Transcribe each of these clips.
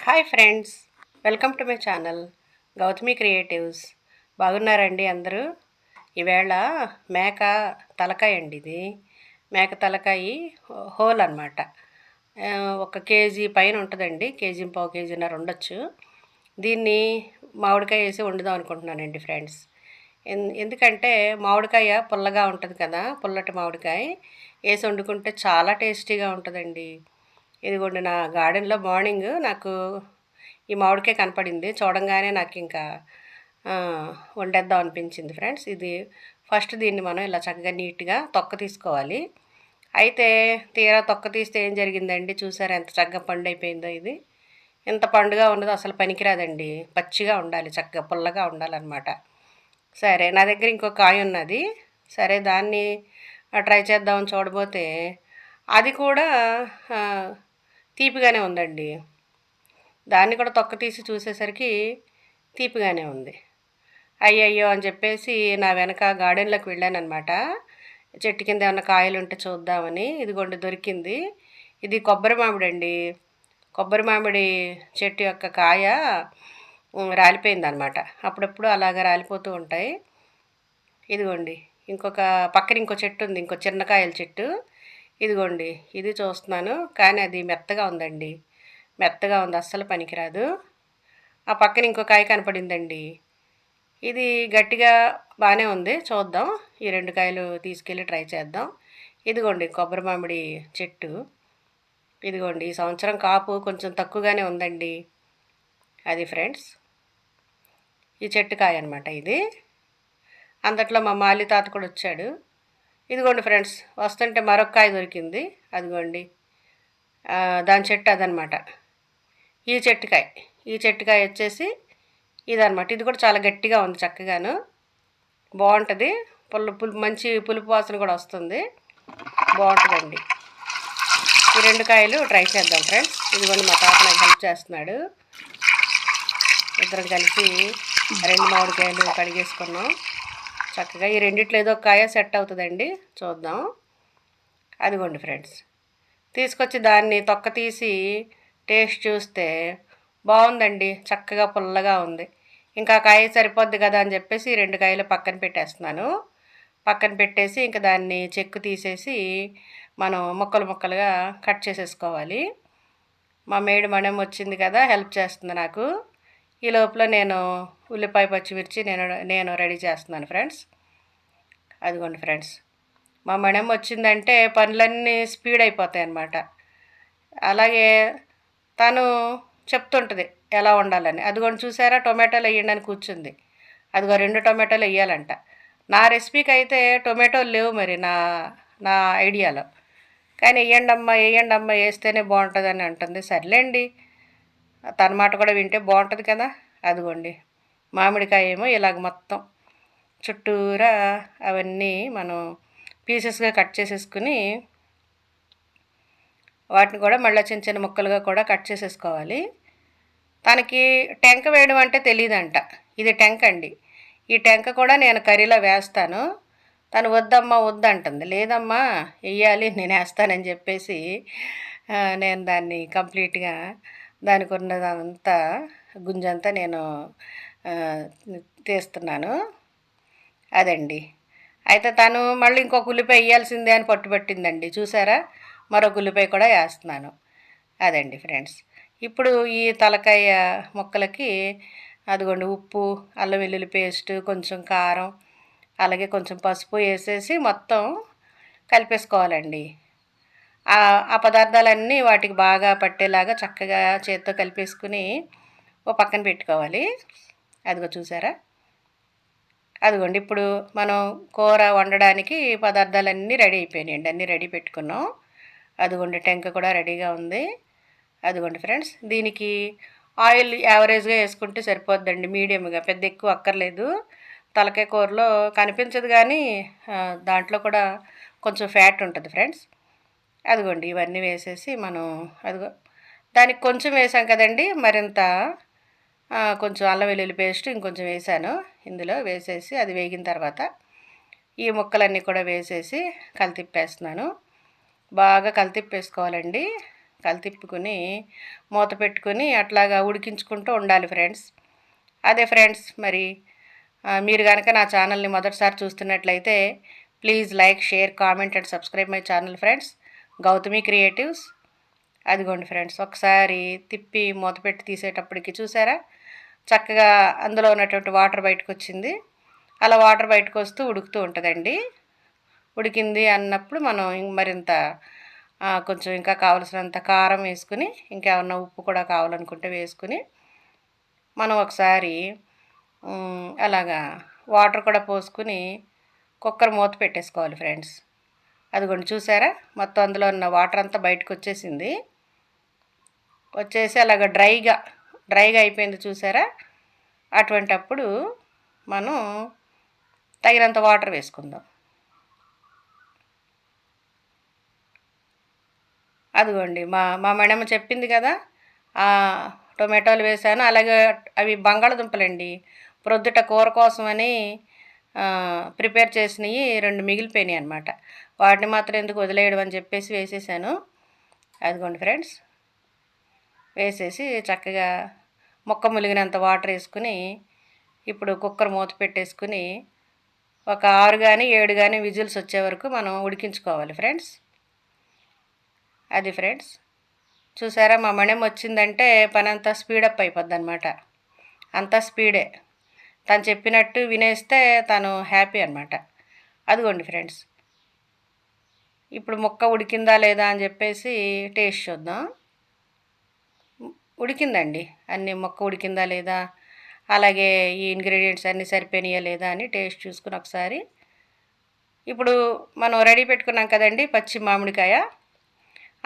Hi friends, welcome to my channel Gautami creatives. బాగున్నారండి అందరూ? ఈవేళ మేక తలకాయ అండి. ఇది మేక తలకాయ హోల్ అనమాట. 1 కేజీ పైన ఉంటుందండి. కేజీ పావు కేజీన్నర ఉండొచ్చు. దీన్ని మామిడికాయ వేసి వండుదాం అనుకుంటున్నానండి ఫ్రెండ్స్. ఎందుకంటే మామిడికాయ పుల్లగా ఉంటుంది కదా, పుల్లటి మామిడికాయ వేసి వండుకుంటే చాలా టేస్టీగా ఉంటుందండి. ఇదిగోండి, నా గార్డెన్లో మార్నింగ్ నాకు ఈ మామిడికాయ కనపడింది. చూడంగానే నాకు ఇంకా వండేద్దాం అనిపించింది ఫ్రెండ్స్. ఇది ఫస్ట్ దీన్ని మనం ఇలా చక్కగా నీట్గా తొక్క తీసుకోవాలి. అయితే తీరా తొక్క తీస్తే ఏం జరిగిందండి, చూసారా ఎంత చక్కగా పండు అయిపోయిందో. ఇది ఎంత పండుగా ఉన్నదో అసలు పనికిరాదండి. పచ్చిగా ఉండాలి, చక్కగా పుల్లగా ఉండాలన్నమాట. సరే, నా దగ్గర ఇంకో కాయ ఉన్నది. సరే, దాన్ని ట్రై చేద్దామని చూడబోతే అది కూడా తీపిగానే ఉందండి. దాన్ని కూడా తొక్క తీసి చూసేసరికి తీపిగానే ఉంది. అయ్యయ్యో అని చెప్పేసి నా వెనక గార్డెన్లోకి వెళ్ళానమాట. చెట్టు కింద ఏమన్నా కాయలు ఉంటే చూద్దామని. ఇదిగోండి, దొరికింది. ఇది కొబ్బరి మామిడి అండి. కొబ్బరి మామిడి చెట్టు యొక్క కాయ రాలిపోయిందనమాట. అప్పుడప్పుడు అలాగ రాలిపోతూ ఉంటాయి. ఇదిగోండి, పక్కన ఇంకో చెట్టు ఉంది, ఇంకో చిన్న కాయల చెట్టు. ఇదిగోండి, ఇది చూస్తున్నాను, కానీ అది మెత్తగా ఉందండి. మెత్తగా ఉంది, అస్సలు పనికిరాదు. ఆ పక్కన ఇంకో కాయ కనపడిందండి. ఇది గట్టిగా బాగానే ఉంది. చూద్దాం, ఈ 2 కాయలు తీసుకెళ్ళి ట్రై చేద్దాం. ఇదిగోండి కొబ్బరి మామిడి చెట్టు. ఇదిగోండి, ఈ సంవత్సరం కాపు కొంచెం తక్కువగానే ఉందండి. అది ఫ్రెండ్స్, ఈ చెట్టు కాయ అనమాట ఇది. అంతట్లో మా మాలి తాత కూడా వచ్చాడు. ఇదిగోండి ఫ్రెండ్స్, వస్తుంటే మరొక కాయ దొరికింది. అదిగోండి, దాని చెట్టు అదనమాట. ఈ చెట్టుకాయ వచ్చేసి ఇదనమాట. ఇది కూడా చాలా గట్టిగా ఉంది, చక్కగాను బాగుంటుంది. మంచి పులుపు వాసన కూడా వస్తుంది, బాగుంటుందండి. ఈ 2 కాయలు ట్రై చేద్దాం ఫ్రెండ్స్. ఇదిగోండి, మా తాత నాకు హెల్ప్ చేస్తున్నాడు. ఇద్దరం కలిసి 2 మామిడికాయలు కడిగేసుకున్నాం చక్కగా. ఈ రెండిట్లో ఏదో కాయ సెట్ అవుతుందండి, చూద్దాం. అదిగోండి ఫ్రెండ్స్, తీసుకొచ్చి దాన్ని తొక్క తీసి టేస్ట్ చూస్తే బాగుందండి, చక్కగా పుల్లగా ఉంది. ఇంకా కాయ సరిపోద్ది కదా అని చెప్పేసి 2 కాయలు పక్కన పెట్టేస్తున్నాను. పక్కన పెట్టేసి ఇంకా దాన్ని చెక్కు తీసేసి మనం ముక్కలుగా కట్ చేసేసుకోవాలి. మా మేడ్ మడం వచ్చింది కదా, హెల్ప్ చేస్తుంది నాకు. ఈ లోపల నేను ఉల్లిపాయ పచ్చిమిర్చి నేను రెడీ చేస్తున్నాను ఫ్రెండ్స్. అదిగోండి ఫ్రెండ్స్, మా మేడం వచ్చిందంటే పనులన్నీ స్పీడ్ అయిపోతాయి అన్నమాట. అలాగే తను చెప్తుంటుంది ఎలా వండాలని. అదిగోండి, చూసారా, టొమాటోలు వేయండి అని కూర్చుంది. అదిగో 2 టొమాటోలు వేయాలంట. నా రెసిపీకి అయితే టొమాటోలు లేవు మరి నా ఐడియాలో. కానీ వేయండి అమ్మా వేస్తేనే బాగుంటుందని అంటుంది. సర్లేండి, తన మాట కూడా వింటే బాగుంటుంది కదా. అదిగోండి, మామిడికాయ ఏమో ఇలాగ మొత్తం చుట్టూరా అవన్నీ మనం పీసెస్గా కట్ చేసేసుకుని వాటిని కూడా మళ్ళీ చిన్న చిన్న ముక్కలుగా కూడా కట్ చేసేసుకోవాలి. తనకి టెంక వేయడం అంటే తెలియదంట. ఇది టెంక అండి. ఈ టెంక కూడా నేను కర్రీలో వేస్తాను. తను వద్దమ్మా వద్దంటుంది. లేదమ్మా వెయ్యాలి, నేను వేస్తానని చెప్పేసి నేను దాన్ని కంప్లీట్గా దానికి ఉన్నదంతా గుంజంతా నేను తీస్తున్నాను. అదండి. అయితే తను మళ్ళీ ఇంకొక ఉల్లిపాయ వేయాల్సిందే అని పట్టుబట్టిందండి. చూసారా, మరొక ఉల్లిపాయ కూడా వేస్తున్నాను. అదండి ఫ్రెండ్స్. ఇప్పుడు ఈ తలకాయ ముక్కలకి అదిగోండి ఉప్పు, అల్లం వెల్లుల్లి పేస్ట్, కొంచెం కారం, అలాగే కొంచెం పసుపు వేసేసి మొత్తం కలిపేసుకోవాలండి. ఆ పదార్థాలన్నీ వాటికి బాగా పట్టేలాగా చక్కగా చేత్తో కలిపేసుకుని ఓ పక్కన పెట్టుకోవాలి. అదిగో చూసారా, అదిగోండి, ఇప్పుడు మనం కూర వండడానికి పదార్థాలన్నీ రెడీ అయిపోయినాయండి. అన్నీ రెడీ పెట్టుకున్నాం. అదిగోండి, టెంక కూడా రెడీగా ఉంది. అదిగోండి ఫ్రెండ్స్, దీనికి ఆయిల్ యావరేజ్గా వేసుకుంటే సరిపోద్దండి, మీడియంగా, పెద్ద ఎక్కువ అక్కర్లేదు. తలకాయ కూరలో కనిపించదు కానీ దాంట్లో కూడా కొంచెం ఫ్యాట్ ఉంటుంది ఫ్రెండ్స్. అదిగోండి, ఇవన్నీ వేసేసి మనం దానికి కొంచెం వేసాం కదండి, మరింత కొంచెం అల్లం వెల్లుల్లి పేస్ట్ ఇంకొంచెం వేసాను. ఇందులో వేసేసి అది వేగిన తర్వాత ఈ ముక్కలన్నీ కూడా వేసేసి కలితిప్పేస్తున్నాను. బాగా కలితిప్పేసుకోవాలండి. కలితిప్పుకుని మూత పెట్టుకుని అట్లాగా ఉడికించుకుంటూ ఉండాలి ఫ్రెండ్స్. అదే ఫ్రెండ్స్, మరి మీరు కనుక నా ఛానల్ని మొదటిసారి చూస్తున్నట్లయితే please like, share, comment and subscribe my channel friends, Gautami creatives. అదిగోండి ఫ్రెండ్స్, ఒకసారి తిప్పి మూత పెట్టి తీసేటప్పటికి చూసారా చక్కగా అందులో ఉన్నటువంటి వాటర్ బయటకు వచ్చింది. అలా వాటర్ బయటకు వస్తూ ఉడుకుతూ ఉంటుందండి. ఉడికింది అన్నప్పుడు మనం మరింత కొంచెం ఇంకా కావలసినంత కారం వేసుకుని, ఇంకేమన్నా ఉప్పు కూడా కావాలనుకుంటే వేసుకుని మనం ఒకసారి అలాగా వాటర్ కూడా పోసుకుని కుక్కర్ మూత పెట్టేసుకోవాలి ఫ్రెండ్స్. అదిగోండి చూసారా మొత్తం అందులో ఉన్న వాటర్ అంతా బయటకు వచ్చేసింది. వచ్చేసి అలాగ డ్రైగా అయిపోయింది చూసారా. అటువంటప్పుడు మనం తగినంత వాటర్ వేసుకుందాం. అదిగోండి మా మేడమ్ చెప్పింది కదా, టొమాటోలు వేసాను. అలాగే అవి బంగాళదుంపలండి, ప్రొద్దుట కూర కోసమని ప్రిపేర్ చేసినవి 2 మిగిలిపోయినాయి అనమాట. వాటిని మాత్రం ఎందుకు వదిలేయడం అని చెప్పేసి వేసేసాను. అదిగోండి ఫ్రెండ్స్, వేసేసి చక్కగా ముక్క ములిగినంత వాటర్ వేసుకుని ఇప్పుడు కుక్కర్ మూత పెట్టేసుకుని ఒక 6 కానీ 7 కానీ విజిల్స్ వచ్చే వరకు మనం ఉడికించుకోవాలి ఫ్రెండ్స్. అది ఫ్రెండ్స్, చూసారా మా మణెం వచ్చిందంటే పని అంతా స్పీడప్ అయిపోద్ది అనమాట. అంతా స్పీడే, తను చెప్పినట్టు వినేస్తే తను హ్యాపీ అనమాట. అదిగోండి ఫ్రెండ్స్, ఇప్పుడు ముక్క ఉడికిందా లేదా అని చెప్పేసి టేస్ట్ చూద్దాం. ఉడికిందండి, అన్నీ ముక్క ఉడికిందా లేదా, అలాగే ఈ ఇంగ్రీడియంట్స్ అన్నీ సరిపోయినాయా లేదా అని టేస్ట్ చూసుకుని ఒకసారి ఇప్పుడు మనం రెడీ పెట్టుకున్నాం కదండి పచ్చి మామిడికాయ,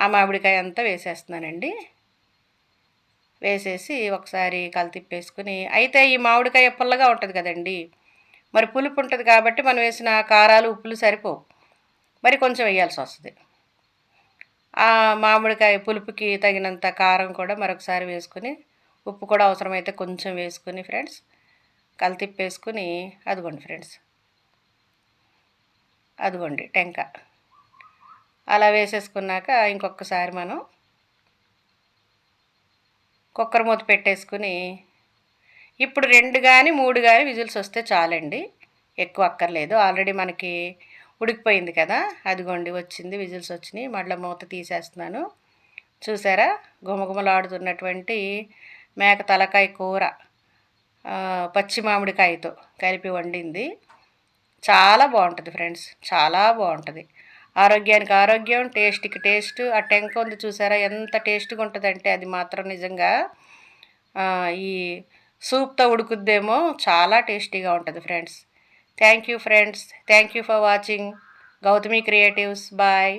ఆ మామిడికాయ అంతా వేసేస్తున్నానండి. వేసేసి ఒకసారి కలితిప్పేసుకుని, అయితే ఈ మామిడికాయ పుల్లగా ఉంటుంది కదండి, మరి పులుపు ఉంటుంది కాబట్టి మనం వేసిన కారాలు ఉప్పులు సరిపోవు, మరి కొంచెం వేయాల్సి వస్తుంది. ఆ మామిడికాయ పులుపుకి తగినంత కారం కూడా మరొకసారి వేసుకుని, ఉప్పు కూడా అవసరమైతే కొంచెం వేసుకుని ఫ్రెండ్స్ కలితిప్పేసుకుని, అదిగోండి ఫ్రెండ్స్, అదిగోండి టెంక అలా వేసేసుకున్నాక ఇంకొకసారి మనం కుక్కర్ మూత పెట్టేసుకుని ఇప్పుడు 2 కానీ 3 కానీ విజిల్స్ వస్తే చాలండి, ఎక్కువ అక్కర్లేదు. ఆల్రెడీ మనకి ఉడికిపోయింది కదా. అదిగోండి వచ్చింది, విజిల్స్ వచ్చినాయి. మళ్ళీ మూత తీసేస్తున్నాను. చూసారా గుమగుమలాడుతున్నటువంటి మేక తలకాయ కూర పచ్చి మామిడికాయతో కలిపి వండింది. చాలా బాగుంటుంది ఫ్రెండ్స్, చాలా బాగుంటుంది. ఆరోగ్యానికి ఆరోగ్యం, టేస్ట్కి టేస్ట్. ఆ టెంక ఉంది చూసారా ఎంత టేస్ట్గా ఉంటుందంటే అది మాత్రం నిజంగా ఈ సూప్తో ఉడుకుద్దేమో, చాలా టేస్టీగా ఉంటుంది friends. Thank you friends, thank you for watching Gautami creatives. Bye.